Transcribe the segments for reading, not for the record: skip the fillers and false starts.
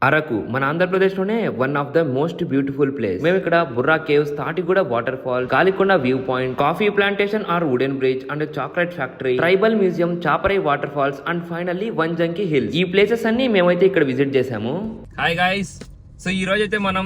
అరకు మన ఆంధ్రప్రదేశ్ లోనే one of the most beautiful place. మేము ఇక్కడ Borra caves, Tatiguda water fall, Kalikonda view point, coffee plantation or wooden bridge and chocolate factory, tribal museum, Chaparai water falls and finally Vanjangi hills. ఈ places అన్ని మేమైతే ఇక్కడ visit చేసాము. Hi guys, so ఈ రోజు అయితే మనం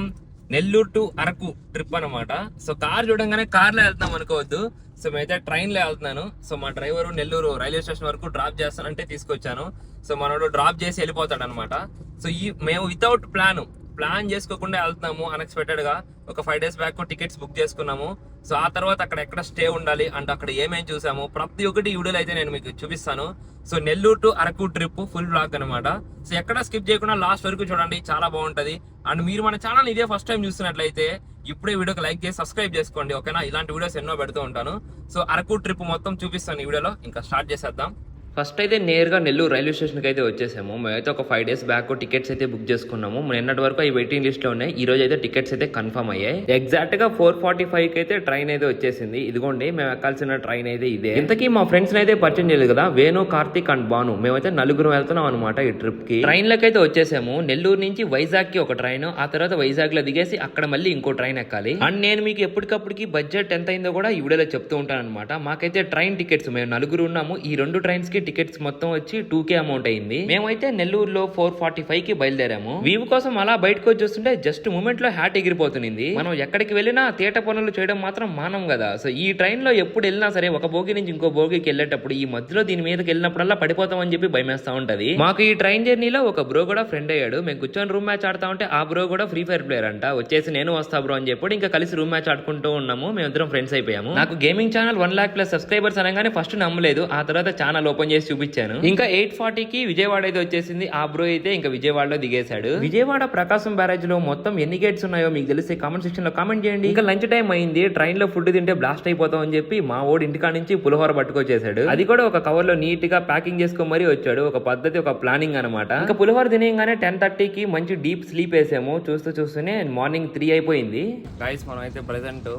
నెల్లూరు టు అరకు ట్రిప్ అనమాట. సో కార్ చూడంగానే కార్ లో వెళ్తాం అనుకోవద్దు. సో మేమైతే ట్రైన్ లో వెళ్తున్నాను. సో మా డ్రైవర్ నెల్లూరు రైల్వే స్టేషన్ వరకు డ్రాప్ చేస్తానంటే తీసుకొచ్చాను. సో మనోడు డ్రాప్ చేసి వెళ్ళిపోతాడు అనమాట. సో మేము వితౌట్ ప్లాన్ చేసుకోకుండా వెళ్తున్నాము. అన్ఎక్స్పెక్టెడ్ గా ఒక 5 days బ్యాక్ టికెట్స్ బుక్ చేసుకున్నాము. సో ఆ తర్వాత అక్కడ ఎక్కడ స్టే ఉండాలి అండ్ అక్కడ ఏమేమి చూసాము ప్రతి ఒక్కటి వీడియోలో అయితే నేను మీకు చూపిస్తాను. So Nellore to Araku trip full blog అనమాట. సో ఎక్కడ స్కిప్ చేయకుండా లాస్ట్ వరకు చూడండి, చాలా బాగుంటది. అండ్ మీరు మన ఛానల్ ఇదే ఫస్ట్ టైం చూస్తున్నట్లయితే ఇప్పుడే వీడియోకి లైక్ చేసి సబ్స్క్రైబ్ చేసుకోండి, ఓకేనా? ఇలాంటి వీడియోస్ ఎన్నో పెడుతూ ఉంటాను. సో అరకు ట్రిప్ మొత్తం చూపిస్తాను ఈ వీడియోలో. ఇంకా స్టార్ట్ చేసేద్దాం. ఫస్ట్ అయితే నేరుగా నెల్లూరు రైల్వే స్టేషన్ కి అయితే వచ్చేసాము. మేమైతే ఒక 5 days బ్యాక్ టికెట్స్ అయితే బుక్ చేసుకున్నాము. నిన్నటి వరకు అవి వెయిటింగ్ లిస్ట్ లో ఉన్నాయి. ఈ రోజు అయితే టికెట్స్ అయితే కన్ఫర్మ్ అయ్యాయి. ఎగ్జాక్ట్ గా 4:45 కి అయితే ట్రైన్ అయితే వచ్చేసింది. ఇదిగోండి మేము ఎక్కాల్సిన ట్రైన్ అయితే ఇదే. ఇంతకీ మా ఫ్రెండ్స్ అయితే పరిచయం చేయలేదు కదా, వేణు, కార్తిక్ అండ్ బాను. మేమైతే నలుగురు వెళ్తున్నాం అనమాట ఈ ట్రిప్ కి. ట్రైన్ లకి అయితే వచ్చేసాము. నెల్లూరు నుంచి వైజాగ్ కి ఒక ట్రైన్, ఆ తర్వాత వైజాగ్ లో దిగేసి అక్కడ మళ్ళీ ఇంకో ట్రైన్ ఎక్కాలి. అండ్ నేను మీకు ఎప్పటికప్పటికి బడ్జెట్ ఎంత అయిందో కూడా ఈ వీడియోలో చెప్తూ ఉంటాను అనమాట. మాకైతే ట్రైన్ టికెట్స్, మేము నలుగురు ఉన్నాము, ఈ 2 ట్రైన్స్ కి టికెట్స్ మొత్తం వచ్చి 2K అమౌంట్ అయింది. మేమైతే నెల్లూరులో 4:45 కి బయలుదేరాము. వ్యూ కోసం అలా బయటకు వచ్చి చూస్తుంటే జస్ట్ మూమెంట్ లో హ్యాట్ ఎగిరిపోతుంది. మనం ఎక్కడికి వెళ్ళినా తేట పనులు చేయడం మాత్రం మానం కదా. సో ఈ ట్రైన్ లో ఎప్పుడు వెళ్ళినా సరే ఒక భోగి నుంచి ఇంకో భోగికి వెళ్ళేటప్పుడు ఈ మధ్యలో దీని మీదకి వెళ్ళినప్పుడల్లా పడిపోతాం అని చెప్పి భయమేస్తా ఉంటది. మాకు ఈ ట్రైన్ జర్నీలో ఒక బ్రో కూడా ఫ్రెండ్ అయ్యాడు. మేము కూర్చొని రూమ్ మ్యాచ్ ఆడుతా ఉంటే ఆ బ్రో కూడా ఫ్రీ ఫైర్ ప్లేయర్ అంట. వచ్చేసి నేను వస్తా బ్రో అని చెప్పి ఇంకా కలిసి రూమ్ మ్యాచ్ ఆడుకుంటూ ఉన్నాము. మేమిద్దరం ఫ్రెండ్స్ అయిపోయాము. నాకు గేమింగ్ ఛానల్ 1 lakh+ సబ్స్క్రైబర్స్ అనగానే ఫస్ట్ నమ్మలేదు. ఆ తర్వాత ఛానల్ ఓపెన్ చేసి చూపించాను. ఇంకా 8:40 కి విజయవాడ అయితే వచ్చేసింది. ఆ బ్రో అయితే ఇంకా విజయవాడలో దిగేశాడు. విజయవాడ ప్రకాశం బ్యారేజ్ లో మొత్తం ఎన్ని గేట్స్ ఉన్నాయో మీకు తెలిస్తే కామెంట్ సెక్షన్ లో కామెంట్ చేయండి. ఇంకా లంచ్ టైం అయింది. ట్రైన్ లో ఫుడ్ తింటే బ్లాస్ట్ అయిపోతాం అని చెప్పి మా ఓడి ఇంటికా నుంచి పులిహోర పట్టుకొచ్చేసాడు. అది కూడా ఒక కవర్ లో నీట్ గా ప్యాకింగ్ చేసుకొని మరీ వచ్చాడు. ఒక పద్ధతి, ఒక ప్లానింగ్ అనమాట. ఇంకా పులిహోర తినేగానే 10:30 కి మంచి డీప్ స్లీప్ వేసాము. చూస్తూనే మార్నింగ్ 3 అయిపోయింది. గైస్ మనం అయితే ప్రెసెంట్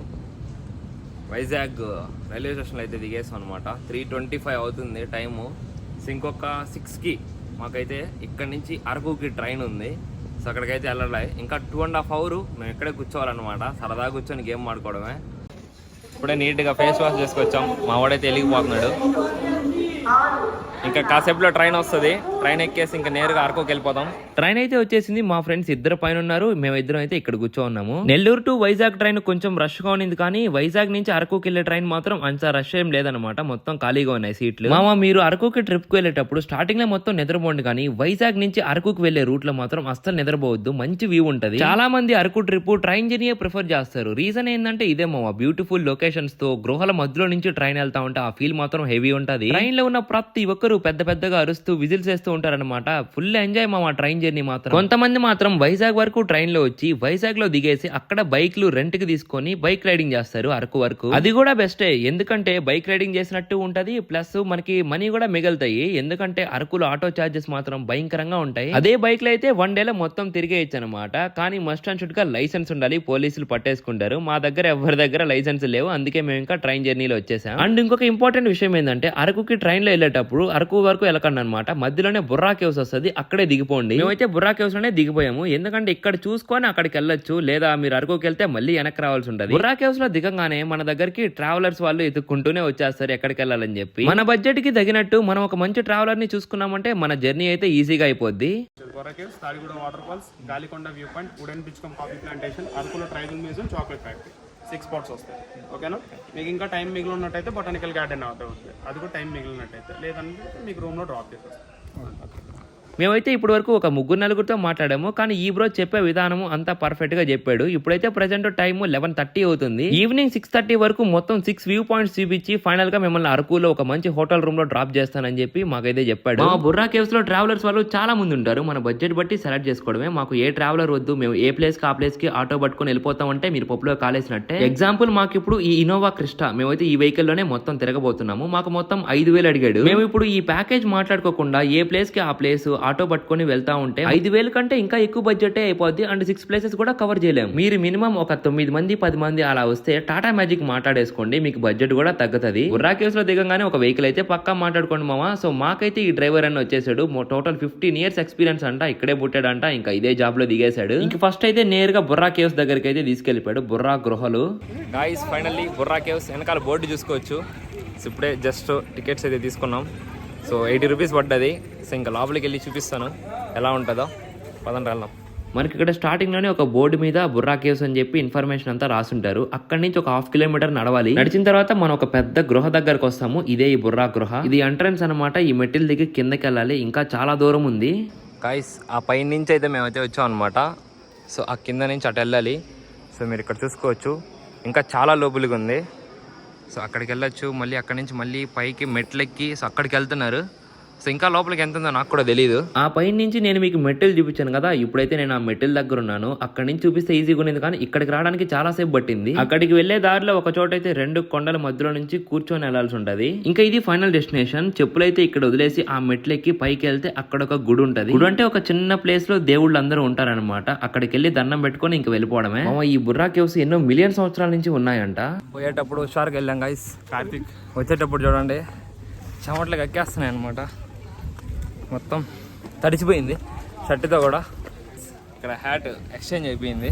వైజాగ్ రైల్వే స్టేషన్లో అయితే దిగేసాం అనమాట. 3:25 అవుతుంది టైము. ఇంకొక 6 కి మాకైతే ఇక్కడ నుంచి అరకుకి ట్రైన్ ఉంది. సో అక్కడికైతే వెళ్ళాలి. ఇంకా 2.5 hours మేము ఇక్కడే కూర్చోవాలన్నమాట. సరదాగా కూర్చొని గేమ్ ఆడుకోవడమే. ఇప్పుడే నీట్గా ఫేస్ వాష్ చేసుకొచ్చాం. మా వాడైతే వెలిగిపోతున్నాడు. ఇంకా కాసేపులో ట్రైన్ వస్తుంది. ట్రైన్ ఎక్కేసి ఇంకా నేరుగా అరకుకి వెళ్ళిపోతాం. ట్రైన్ అయితే వచ్చేసింది. మా ఫ్రెండ్స్ ఇద్దరు పైన ఉన్నారు, మేమిద్దరం అయితే ఇక్కడ కూర్చోన్నాము. నెల్లూరు టు వైజాగ్ ట్రైన్ కొంచెం రష్ గా ఉన్నింది, కానీ వైజాగ్ నుంచి అరకుకి వెళ్లే ట్రైన్ మాత్రం అంత రష్ ఏం లేదనమాట. మొత్తం ఖాళీగా ఉన్నాయి సీట్లు. మామ, మీరు అరకుకి ట్రిప్ కు వెళ్ళేటప్పుడు స్టార్టింగ్ లో మొత్తం నిద్రపోండి, కానీ వైజాగ్ నుంచి అరకుకి వెళ్లే రూట్ లో మాత్రం అస్సలు నిద్రపోవద్దు. మంచి వ్యూ ఉంటది. చాలా మంది Araku trip train journey prefer చేస్తారు. రీజన్ ఏంటంటే ఇదే మామ, బ్యూటిఫుల్ లొకేషన్స్ తో గృహాల మధ్యలో నుంచి ట్రైన్ వెళ్తా ఉంటే ఆ ఫీల్ మాత్రం హెవీ ఉంటది. ట్రైన్ లో ఉన్న ప్రతి ఒక్కరు పెద్దగా అరుస్తూ విజిల్స్ వేస్తూ ఉంటారనమాట. ఫుల్ ఎంజాయ్ మామ ట్రైన్ జర్నీ మాత్రం. కొంతమంది మాత్రం వైజాగ్ వరకు ట్రైన్ లో వచ్చి వైజాగ్ లో దిగేసి అక్కడ బైక్లు రెంట్ కి తీసుకొని బైక్ రైడింగ్ చేస్తారు అరకు వరకు. అది కూడా బెస్టే, ఎందుకంటే బైక్ రైడింగ్ చేసినట్టు ఉంటది, ప్లస్ మనకి మనీ కూడా మిగులుతాయి. ఎందుకంటే అరకులో ఆటో చార్జెస్ మాత్రం భయంకరంగా ఉంటాయి. అదే బైక్ లో అయితే 1 day లో మొత్తం తిరిగేయచ్చు అనమాట. కానీ మస్ట్ అండ్ షుడ్ గా లైసెన్స్ ఉండాలి, పోలీసులు పట్టేసుకుంటారు. మా దగ్గర ఎవరి దగ్గర లైసెన్స్ లేవు, అందుకే మేము ఇంకా ట్రైన్ జర్నీలో వచ్చేసాం. అండ్ ఇంకొక ఇంపార్టెంట్ విషయం ఏంటంటే అరకుకి ట్రైన్ లో వెళ్ళేటప్పుడు అరకు వరకు వెళ్ళకండి అనమాట. మధ్యలోనే బుర్రా కేవ్స్ వస్తుంది, అక్కడే దిగిపోండి. మేమైతే బుర్రా కేవ్స్ లోనే దిగిపోయాము. ఎందుకంటే ఇక్కడ చూసుకొని అక్కడికి వెళ్ళొచ్చు, లేదా మీరు అరకుకి వెళ్తే మళ్ళీ వెనక్కి రావాల్సి ఉంటుంది. బుర్రా కేవ్స్ లో దిగంగానే మన దగ్గరికి ట్రావెలర్స్ వాళ్ళు ఎత్తుక్కుంటూనే వచ్చేస్తారు ఎక్కడికి వెళ్ళాలని చెప్పి. మన బడ్జెట్ కి తగినట్టు మనం ఒక మంచి ట్రావెలర్ ని చూసుకున్నామంటే మన జర్నీ అయితే ఈజీగా అయిపోద్ది. Borra caves, Tadiguda water falls, Kalikonda view point, wooden bridge come coffee plantation, అరకులో tribal museum, chocolate factory, 6 spots వస్తాయి. ఓకేనా? మీకు ఇంకా టైం మిగిలి ఉన్నట్టయితే బొటానికల్ గార్డెన్ అవుతుంది. అది కూడా టైం మిగిలినట్టయితే, లేదంటే మీకు రూమ్లో డ్రాప్ చేసేస్తాం. మేమైతే ఇప్పటి వరకు ఒక 3-4 మాట్లాడాము, కానీ ఈ బ్రో చెప్పే విధానము అంతా పర్ఫెక్ట్ గా చెప్పాడు. ఇప్పుడైతే ప్రెసెంట్ టైం 11:30 అవుతుంది. ఈవినింగ్ 6:30 వరకు మొత్తం 6 వ్యూ పాయింట్స్ చూపించి ఫైనల్ గా మిమ్మల్ని అరకులో ఒక మంచి హోటల్ రూమ్ లో డ్రాప్ చేస్తానని చెప్పి మాకైతే చెప్పాడు. మా బుర్రా కేవ్స్ లో ట్రావెలర్స్ వాళ్ళు చాలా మంది ఉంటారు. మన బడ్జెట్ బట్టి సెలెక్ట్ చేసుకోవడమే. మాకు ఏ ట్రావెలర్ వద్దు, మేము ఏ ప్లేస్ కి ఆ ప్లేస్ కి ఆటో పట్టుకొని వెళ్ళిపోతాం అంటే మీరు పప్పులో కాలేసినట్టే. ఎగ్జాంపుల్ మాకు ఇప్పుడు ఈ ఇన్నోవా క్రిస్టా, మేమైతే ఈ వెహికల్ లోనే మొత్తం తిరగబోతున్నాము. మాకు మొత్తం 5,000 అడిగాడు. మేము ఇప్పుడు ఈ ప్యాకేజ్ మాట్లాడుకోకుండా ఏ ప్లేస్ కి ఆ ప్లేస్ ఆటో పట్టుకొని వెళ్తా ఉంటే 5,000 కంటే ఇంకా ఎక్కువ బడ్జెట్ అయిపోద్ది అండ్ 6 ప్లేసెస్ కూడా కవర్ చేయలేము. మీరు మినిమం ఒక 9 మంది 10 మంది అలా వస్తే టాటా మ్యాజిక్ మాట్లాడేసుకోండి, మీకు బడ్జెట్ కూడా తగ్గుతుంది. బుర్రా కేవ్స్ లో దిగంగానే ఒక వెహికల్ అయితే పక్కా మాట్లాడుకోండి మామ. సో మాకైతే ఈ డ్రైవర్ అని వచ్చేసాడు, టోటల్ 15 ఇయర్స్ ఎక్స్పీరియన్స్ అంట, ఇక్కడే పుట్టాడంట, ఇంకా ఇదే జాబ్ లో దిగేశాడు. ఇంక ఫస్ట్ అయితే నేరుగా బుర్రా కేవ్స్ దగ్గరికి అయితే తీసుకెళ్లిపోయాడు. బుర్రా గృహలు గాయ్స్ ఫైనల్లీ బుర్రా కేవ్స్ వెనకాల బోర్డు చూసుకోవచ్చు. సో ఇప్పుడే జస్ట్ టికెట్స్ అయితే తీసుకున్నాం. సో 80 రూపీస్ పడ్డది. సో ఇంకా లోపలికి వెళ్ళి చూపిస్తాను ఎలా ఉంటుందో, పదండి వెళ్దాం. మనకి ఇక్కడ స్టార్టింగ్ లోనే ఒక బోర్డు మీద బుర్రా కేవ్స్ అని చెప్పి ఇన్ఫర్మేషన్ అంతా రాసుంటారు. అక్కడి నుంచి ఒక 1/2 కిలోమీటర్ నడవాలి. నడిచిన తర్వాత మనం ఒక పెద్ద గృహ దగ్గరకు వస్తాము. ఇదే ఈ బుర్రా గృహ. ఇది ఎంట్రన్స్ అనమాట. ఈ మెట్ల దిగి కిందకి వెళ్ళాలి, ఇంకా చాలా దూరం ఉంది. గాయ్స్ ఆ పైన నుంచి అయితే మేమైతే వచ్చాం అనమాట. సో ఆ కింద నుంచి అటు వెళ్ళాలి. సో మీరు ఇక్కడ చూసుకోవచ్చు ఇంకా చాలా లోపలికి ఉంది. సో అక్కడికి వెళ్ళొచ్చు, మళ్ళీ అక్కడి నుంచి మళ్ళీ పైకి మెట్లెక్కి సో అక్కడికి వెళ్తున్నారు. సో ఇంకా లోపలికి ఎంత ఉందో నాకు కూడా తెలియదు. ఆ పైన నుంచి నేను మీకు మెట్టెలు చూపించాను కదా, ఇప్పుడైతే నేను ఆ మెట్టెల దగ్గర ఉన్నాను. అక్కడి నుంచి చూపిస్తే ఈజీగా ఉండేది, కానీ ఇక్కడికి రావడానికి చాలా సేపు పట్టింది. అక్కడికి వెళ్లే దారిలో ఒక చోట అయితే 2 కొండల మధ్యలో నుంచి కూర్చొని వెళ్లాల్సి ఉంటది. ఇంకా ఇది ఫైనల్ డెస్టినేషన్. చెప్పులైతే ఇక్కడ వదిలేసి ఆ మెట్లెక్కి పైకి వెళ్తే అక్కడ ఒక గుడి ఉంటది. గుడి అంటే ఒక చిన్న ప్లేస్ లో దేవుళ్ళు అందరూ ఉంటారనమాట. అక్కడికి వెళ్ళి దండం పెట్టుకొని ఇంక వెళ్ళిపోవడమే. ఈ బుర్రా కేవ్స్ ఎన్నో మిలియన్ సంవత్సరాల నుంచి ఉన్నాయంట. పోయేటప్పుడు హుషారుగా వెళ్ళాం గాయ్స్. కార్తీక్ వచ్చేటప్పుడు చూడండి చెమట్లకి ఎక్కేస్తున్నాయి అనమాట. మొత్తం తడిచిపోయింది షర్టుతో కూడా. ఇక్కడ హ్యాట్ ఎక్స్చేంజ్ అయిపోయింది.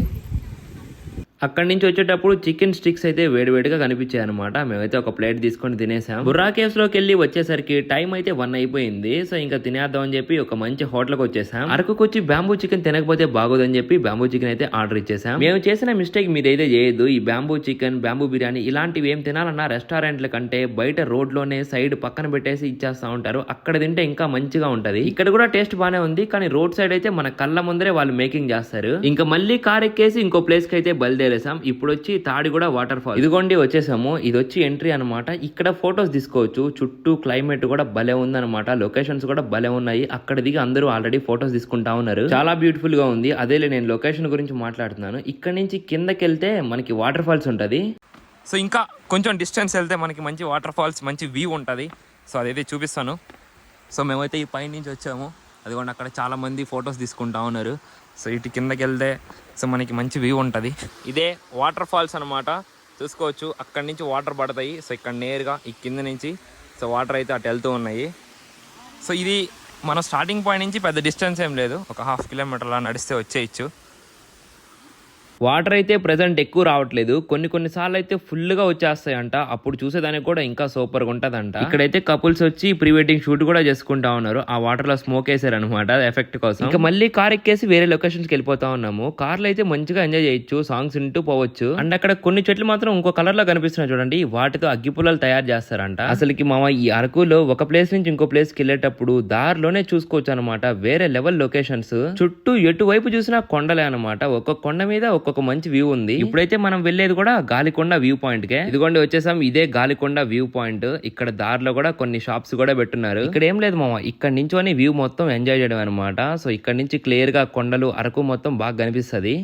అక్కడి నుంచి వచ్చేటప్పుడు చికెన్ స్టిక్స్ అయితే వేడివేడిగా కనిపించాయి అనమాట. మేమైతే ఒక ప్లేట్ తీసుకొని తినేసాం. బుర్రా కేవ్స్ లోకి వెళ్ళి వచ్చేసరికి టైం అయితే 1 అయిపోయింది. సో ఇంకా తినేద్దాం అని చెప్పి ఒక మంచి హోటల్కి వచ్చేసాం. అరకుకి వచ్చి బ్యాంబూ చికెన్ తినకపోతే బాగోదని చెప్పి బ్యాంబూ చికెన్ అయితే ఆర్డర్ ఇచ్చేసాం. మేము చేసిన మిస్టేక్ మీరైతే చేయొద్దు. ఈ బ్యాంబూ చికెన్, బ్యాంబూ బిర్యానీ ఇలాంటివి ఏం తినాలన్నా రెస్టారెంట్ల కంటే బయట రోడ్ లోనే సైడ్ పక్కన పెట్టేసి ఇచ్చేస్తా ఉంటారు. అక్కడ తింటే ఇంకా మంచిగా ఉంటది. ఇక్కడ కూడా టేస్ట్ బానే ఉంది, కానీ రోడ్ సైడ్ అయితే మన కళ్ళ ముందరే వాళ్ళు మేకింగ్ చేస్తారు. ఇంకా మళ్ళీ కార్ ఎక్కేసి ఇంకో ప్లేస్ కి అయితే బయలుదేరాం. ఇప్పుడు వచ్చి తాడిగూడ వాటర్ ఫాల్. ఇదిగోండి వచ్చేసాము. ఇది వచ్చి ఎంట్రీ అనమాట. ఇక్కడ ఫొటోస్ తీసుకోవచ్చు. చుట్టూ క్లైమేట్ కూడా భలే ఉందన్నమాట. లొకేషన్స్ కూడా భలే ఉన్నాయి. అక్కడ దిగి అందరూ ఆల్రెడీ ఫొటోస్ తీసుకుంటా ఉన్నారు. చాలా బ్యూటిఫుల్ గా ఉంది. అదేలే నేను లొకేషన్ గురించి మాట్లాడుతున్నాను. ఇక్కడ నుంచి కిందకి వెళ్తే మనకి వాటర్ ఫాల్స్ ఉంటది. సో ఇంకా కొంచెం డిస్టెన్స్ వెళ్తే మనకి మంచి వాటర్ ఫాల్స్, మంచి వ్యూ ఉంటుంది. సో అదైతే చూపిస్తాను. సో మేమైతే ఈ పైన నుంచి వచ్చాము. అదిగోండి అక్కడ చాలా మంది ఫొటోస్ తీసుకుంటా ఉన్నారు. సో ఇటు కిందకి వెళ్తే సో మనకి మంచి వ్యూ ఉంటుంది. ఇదే వాటర్ ఫాల్స్ అనమాట. చూసుకోవచ్చు అక్కడి నుంచి వాటర్ పడతాయి. సో ఇక్కడ నేరుగా ఈ కింద నుంచి సో వాటర్ అయితే అటు వెళ్తూ ఉన్నాయి. సో ఇది మన స్టార్టింగ్ పాయింట్ నుంచి పెద్ద డిస్టెన్స్ ఏం లేదు, ఒక 1/2 కిలోమీటర్ అలా నడిస్తే వచ్చేయచ్చు. వాటర్ అయితే ప్రెసెంట్ ఎక్కువ రావట్లేదు. కొన్ని సార్లు అయితే ఫుల్ గా వచ్చేస్తాయంట. అప్పుడు చూసేదానికి కూడా ఇంకా సూపర్ గా ఉంటదంట. ఇక్కడైతే కపుల్స్ వచ్చి ప్రీ వెడ్డింగ్ షూట్ కూడా చేసుకుంటా ఉన్నారు. ఆ వాటర్ లో స్మోక్ వేసారు అనమాట ఎఫెక్ట్ కోసం. ఇంకా మళ్ళీ కార్ ఎక్కేసి వేరే లొకేషన్స్ కి వెళ్ళిపోతా ఉన్నాము. కార్ లో అయితే మంచిగా ఎంజాయ్ చేయొచ్చు, సాంగ్స్ వింటూ పోవచ్చు. అండ్ అక్కడ కొన్ని చెట్లు మాత్రం ఇంకో కలర్ లో కనిపిస్తున్నాయి చూడండి. వాటితో అగ్గిపుల్లలు తయారు చేస్తారంట. అసలుకి మామ ఈ అరకులో ఒక ప్లేస్ నుంచి ఇంకో ప్లేస్ కి వెళ్ళేటప్పుడు దారిలోనే చూసుకోవచ్చు అనమాట. వేరే లెవెల్ లొకేషన్స్. చుట్టూ ఎటువైపు చూసినా కొండలే అనమాట. ఒక్కొక్క కొండ మీద ఒక్కొక్క మంచి వ్యూ ఉంది. ఇప్పుడైతే మనం వెళ్ళేది కూడా గాలికొండ వ్యూ పాయింట్ కే. ఇదిగోండి వచ్చేసాం. ఇదే గాలికొండ వ్యూ పాయింట్. ఇక్కడ దారిలో కూడా కొన్ని షాప్స్ కూడా పెట్టున్నారు. ఇక్కడ ఏం లేదు మామ, ఇక్కడ నుంచి వ్యూ మొత్తం ఎంజాయ్ చేయడం అనమాట. సో ఇక్కడ నుంచి క్లియర్ గా కొండలు, అరకు మొత్తం బాగా కనిపిస్తుంది.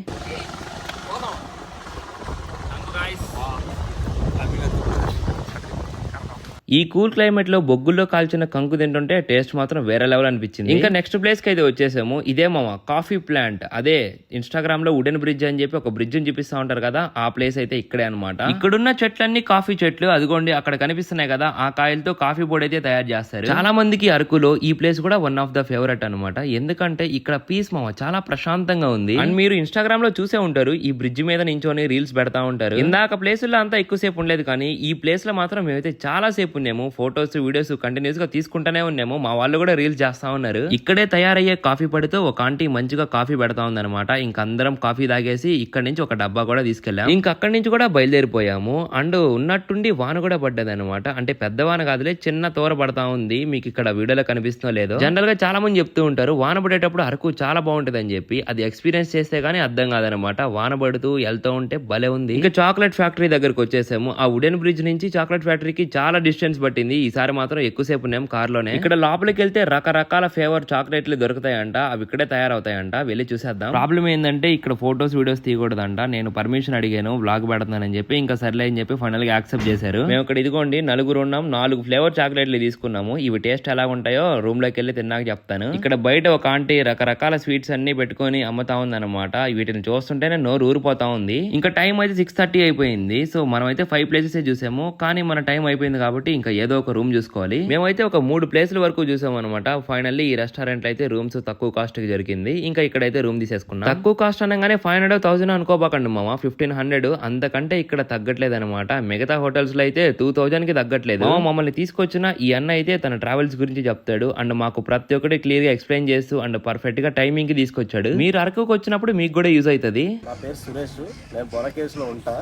ఈ కూల్ క్లైమేట్ లో బొగ్గుల్లో కాల్చిన కంకు తింటుంటే టేస్ట్ మాత్రం వేరే లెవెల్ అనిపించింది. ఇంకా నెక్స్ట్ ప్లేస్ కి అయితే వచ్చేసాము. ఇదే మామ కాఫీ ప్లాంట్. అదే ఇన్స్టాగ్రామ్ లో వుడెన్ బ్రిడ్జ్ అని చెప్పి ఒక బ్రిడ్జ్ చూపిస్తా ఉంటారు కదా, ఆ ప్లేస్ అయితే ఇక్కడే అనమాట. ఇక్కడున్న చెట్లన్నీ కాఫీ చెట్లు. అదిగోండి అక్కడ కనిపిస్తున్నాయి కదా, ఆ కాయలతో కాఫీ పొడి అయితే తయారు చేస్తారు. చాలా మందికి అరకులో ఈ ప్లేస్ కూడా వన్ ఆఫ్ ద ఫేవరెట్ అనమాట. ఎందుకంటే ఇక్కడ పీస్ మామ చాలా ప్రశాంతంగా ఉంది. అండ్ మీరు ఇన్స్టాగ్రామ్ లో చూసే ఉంటారు, ఈ బ్రిడ్జ్ మీద నించొని రీల్స్ పెడతా ఉంటారు. ఇందాక ప్లేస్ లో అంతా ఎక్కువసేపు ఉండలేదు, కానీ ఈ ప్లేస్ లో మాత్రం మేమైతే చాలా సేపు ఉన్నాము. ఫొటోస్, వీడియోస్ కంటిన్యూస్ గా తీసుకుంటూనే ఉన్నాము. మా వాళ్ళు కూడా రీల్స్ చేస్తా ఉన్నారు. ఇక్కడే తయారయ్యే కాఫీ పొడితో ఒక ఆంటీ మంచిగా కాఫీ పెడతా ఉందన్నమాట. ఇంక అందరం కాఫీ తాగేసి ఇక్కడ నుంచి ఒక డబ్బా కూడా తీసుకెళ్ళాం. ఇంక అక్కడి నుంచి కూడా బయలుదేరిపోయాము. అండ్ ఉన్నట్టుండి వాన కూడా పడ్డది అనమాట. అంటే పెద్ద వాన కాదులే, చిన్న తోర పడతా ఉంది. మీకు ఇక్కడ వీడియోలో కనిపిస్తుందో లేదో. జనరల్ గా చాలా మంది చెప్తూ ఉంటారు వాన పడేటప్పుడు అరకు చాలా బాగుంటది అని చెప్పి. అది ఎక్స్పీరియన్స్ చేస్తే గానీ అర్థం కాదనమాట. వాన పడుతూ వెళ్తూ ఉంటే భలే ఉంది. ఇంకా చాక్లెట్ ఫ్యాక్టరీ దగ్గరకు వచ్చేసాము. ఆ వుడెన్ బ్రిడ్జ్ నుంచి చాక్లెట్ ఫ్యాక్టరీకి చాలా డిస్టెన్స్ డిస్టెన్స్ పట్టింది. ఈసారి మాత్రం ఎక్కువసేపు ఉన్నాం కార్ లోనే. ఇక్కడ లోపలికి వెళ్తే రకరకాల ఫ్లేవర్ చాక్లెట్లు దొరుకుతాయంట, అవి ఇక్కడే తయారవుతాయంట, వెళ్ళి చూసేద్దాం. ప్రాబ్లం ఏంటంటే ఇక్కడ ఫోటోస్ వీడియోస్ తీయకూడదంట. నేను పర్మిషన్ అడిగాను వ్లాగ్ పెడుతున్నానని చెప్పి, ఇంకా సర్లే అని చెప్పి ఫైనల్ గా యాక్సెప్ట్ చేశారు. మేము ఇక్కడ ఇదిగోండి నలుగురు ఉన్నాం, 4 ఫ్లేవర్ చాక్లెట్లు తీసుకున్నాము. ఇవి టేస్ట్ ఎలా ఉంటాయో రూమ్ లోకి వెళ్ళి తిన్నాక చెప్తాను. ఇక్కడ బయట ఒక ఆంటీ రకరకాల స్వీట్స్ అన్ని పెట్టుకొని అమ్ముతా ఉంది అనమాట. వీటిని చూస్తుంటేనే నోరు ఊరిపోతా ఉంది. ఇంకా టైం అయితే 6:30 అయిపోయింది. సో మనం అయితే 5 ప్లేసెస్ చూసాము, కానీ మన టైం అయిపోయింది కాబట్టి ఇంకా ఏదో ఒక రూమ్ చూసుకోవాలి. మేమైతే ఒక 3 ప్లేసుల వరకు చూసాం అనమాట. ఫైనల్లీ ఈ రెస్టారెంట్ అయితే రూమ్స్ తక్కువ కాస్ట్ కి జరిగింది. ఇంకా ఇక్కడైతే రూమ్ తీసేసుకున్నాం. తక్కువ కాస్ట్ అనగానే 500 1000 అనుకోబాకండి మామ, 1500 అంతకంటే ఇక్కడ తగ్గట్లేదు అనమాట. మిగతా హోటల్స్ లో అయితే 2000 కి తగ్గట్లేదు. మమ్మల్ని తీసుకొచ్చిన ఈ అన్న అయితే తన ట్రావెల్స్ గురించి చెప్తాడు అండ్ మాకు ప్రతి ఒక్కటి క్లియర్ గా ఎక్స్ప్లెయిన్ చేస్తూ అండ్ పర్ఫెక్ట్ గా టైమింగ్ కి తీసుకొచ్చాడు. మీరు అరకుకు వచ్చినప్పుడు మీకు కూడా యూజ్ అవుతుంది. నా పేరు సురేష్, నేను బొరకేసులో ఉంటా.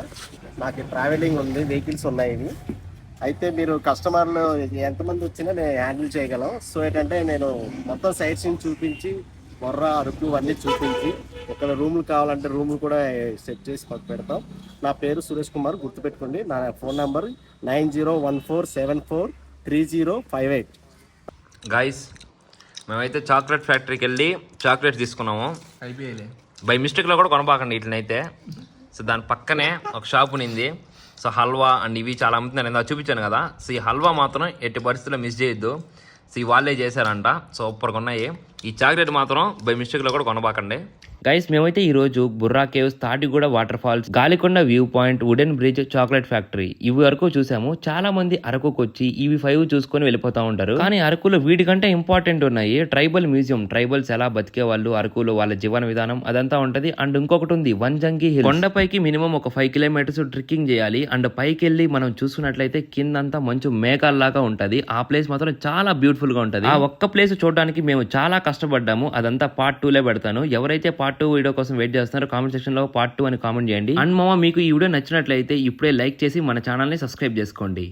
నాకు ట్రావెలింగ్ ఉంది, వెహికల్స్ ఉన్నాయి. ఇవి అయితే మీరు కస్టమర్లు ఎంతమంది వచ్చినా నేను హ్యాండిల్ చేయగలం. సో ఏంటంటే నేను మొత్తం సైట్స్ చూపించి బొర్రా అరకు అన్నీ చూపించి ఇక్కడ రూములు కావాలంటే రూములు కూడా సెట్ చేసి పక్క పెడతాం. నా పేరు సురేష్ కుమార్, గుర్తుపెట్టుకోండి. నా ఫోన్ నంబర్ 9014743058. గైస్ మేమైతే చాక్లెట్ ఫ్యాక్టరీకి వెళ్ళి చాక్లెట్స్ తీసుకున్నాము. బై మిస్టేక్లో కూడా కొనబాకండి వీటినైతే. సో దాని పక్కనే ఒక షాప్ ఉన్నింది. సో హల్వా అండ్ ఇవి చాలా అమ్ముతున్నాను, నేను చూపించాను కదా. సో ఈ హల్వా మాత్రం ఎట్టి పరిస్థితుల్లో మిస్ చేయొద్దు. సో ఈ వాళ్ళే చేశారంట, సూపర్గా ఉన్నాయి. ఈ చాక్లెట్ మాత్రం బై మిస్టేక్లో కూడా కొనబాకండి. గైస్ మేమైతే ఈ రోజు Borra caves, Tatiguda water falls, Galikonda view point, wooden bridge, chocolate factory ఇవి వరకు చూసాము. చాలా మంది అరకుకు వచ్చి ఇవి 5 చూసుకొని వెళ్ళిపోతా ఉంటారు. కానీ అరకులో వీటికంటే ఇంపార్టెంట్ ఉన్నాయి. ట్రైబల్ మ్యూజియం, ట్రైబల్స్ ఎలా బతికే వాళ్ళు అరకులో, వాళ్ళ జీవన విధానం అదంతా ఉంటది. అండ్ ఇంకొకటి ఉంది వంజంగి హిల్. కొండపైకి మినిమం ఒక 5 కిలోమీటర్స్ ట్రెక్కింగ్ చేయాలి. అండ్ పైకి వెళ్ళి మనం చూసుకున్నట్లయితే కిందంతా మంచు మేఘాల్లాగా ఉంటది. ఆ ప్లేస్ మాత్రం చాలా బ్యూటిఫుల్ గా ఉంటది. ఆ ఒక్క ప్లేస్ చూడడానికి మేము చాలా కష్టపడ్డాము. అదంతా పార్ట్ 2 లో పెడతాను. ఎవరైతే పార్ట్ 2 వీడియో కోసం వెయిట్ చేస్తున్నారు కామెంట్ సెక్షన్ లో పార్ట్ 2 అని కామెంట్ చేయండి. అండ్ మామ మీకు ఈ వీడియో నచ్చినట్లయితే ఇప్పుడే లైక్ చేసి మన ఛానల్ ని సబ్స్క్రైబ్ చేసుకోండి.